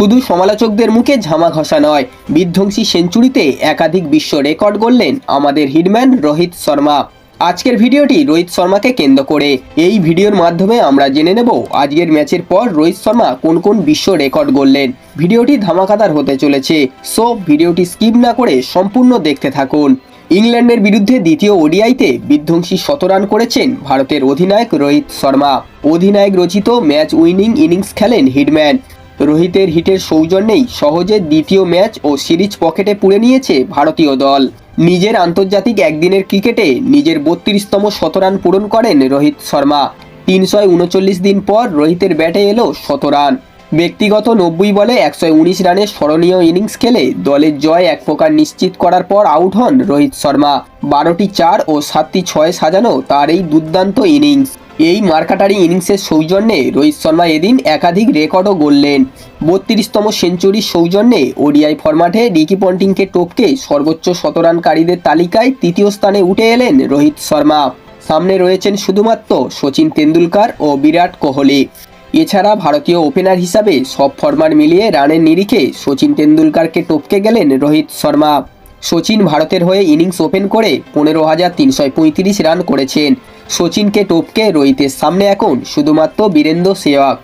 শুধু সমালোচকদের মুখে ঝামা ঘষা নয়, বিধ্বংসী সেঞ্চুরিতে একাধিক বিশ্ব রেকর্ড গড়লেন আমাদের হিটম্যান রোহিত শর্মা। আজকের ভিডিওটি রোহিত শর্মাকে কেন্দ্র করে। এই ভিডিওর মাধ্যমে আমরা জেনে নেব আজকের ম্যাচের পর রোহিত শর্মা কোন কোন বিশ্ব রেকর্ড গড়লেন। ভিডিওটি ধামাকাদার হতে চলেছে, সো ভিডিওটি স্কিপ না করে সম্পূর্ণ দেখতে থাকুন। ইংল্যান্ডের বিরুদ্ধে দ্বিতীয় ওডিআইতে বিধ্বংসী শতরান করেছেন ভারতের অধিনায়ক রোহিত শর্মা। অধিনায়ক রচিত ম্যাচ উইনিং ইনিংস খেলেন হিটম্যান। রোহিতের হিটের সৌজন্যেই সহজে দ্বিতীয় ম্যাচ ও সিরিজ পকেটে পুরে নিয়েছে ভারতীয় দল। নিজের আন্তর্জাতিক একদিনের ক্রিকেটে নিজের 32তম শতরান পূরণ করেন রোহিত শর্মা। 339 দিন পর রোহিতের ব্যাটে এলো শতরান। ব্যক্তিগত 90 বলে 119 রানের স্মরণীয় ইনিংস খেলে দলের জয় এক প্রকার নিশ্চিত করার পর আউট হন রোহিত শর্মা। 12টি 4 ও 7টি 6 সাজানো তার এই দুর্দান্ত ইনিংস। এই মার্কাটারি ইনিংসের সৌজন্যে রোহিত শর্মা এদিন একাধিক রেকর্ডও গড়লেন। 32তম সেঞ্চুরির সৌজন্যে ওডিআই ফরম্যাটে রিকি পন্টিংকে টপকে সর্বোচ্চ শতরানকারীদের তালিকায় তৃতীয় স্থানে উঠে এলেন রোহিত শর্মা। সামনে রয়েছেন শুধুমাত্র সচিন তেন্ডুলকর ও বিরাট কোহলি। এছাড়া ভারতীয় ওপেনার হিসাবে সব ফরম্যাট মিলিয়ে রানের নিরিখে সচিন তেন্ডুলকরকে টপকে গেলেন রোহিত শর্মা। সচিন ভারতের হয়ে ইনিংস ওপেন করে 15,335 রান করেছেন। সচিনকে টপকে রোহিতের সামনে এখন শুধুমাত্র বীরেন্দ্র সেহবাগ।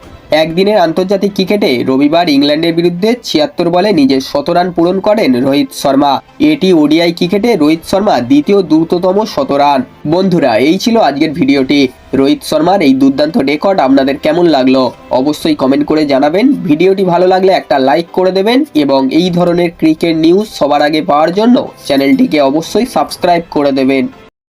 একদিনের আন্তর্জাতিক ক্রিকেটে রবিবার ইংল্যান্ডের বিরুদ্ধে 76 বলে নিজের শতরান পূরণ করেন রোহিত শর্মা। এটি ওডিআই ক্রিকেটে রোহিত শর্মা দ্বিতীয় দ্রুততম শতরান। বন্ধুরা, এই ছিল আজকের ভিডিওটি। রোহিত শর্মার এই দুর্দান্ত রেকর্ড আপনাদের কেমন লাগলো অবশ্যই কমেন্ট করে জানাবেন। ভিডিওটি ভালো লাগলে একটা লাইক করে দেবেন এবং এই ধরনের ক্রিকেট নিউজ সবার আগে পাওয়ার জন্য চ্যানেলটিকে অবশ্যই সাবস্ক্রাইব করে দেবেন।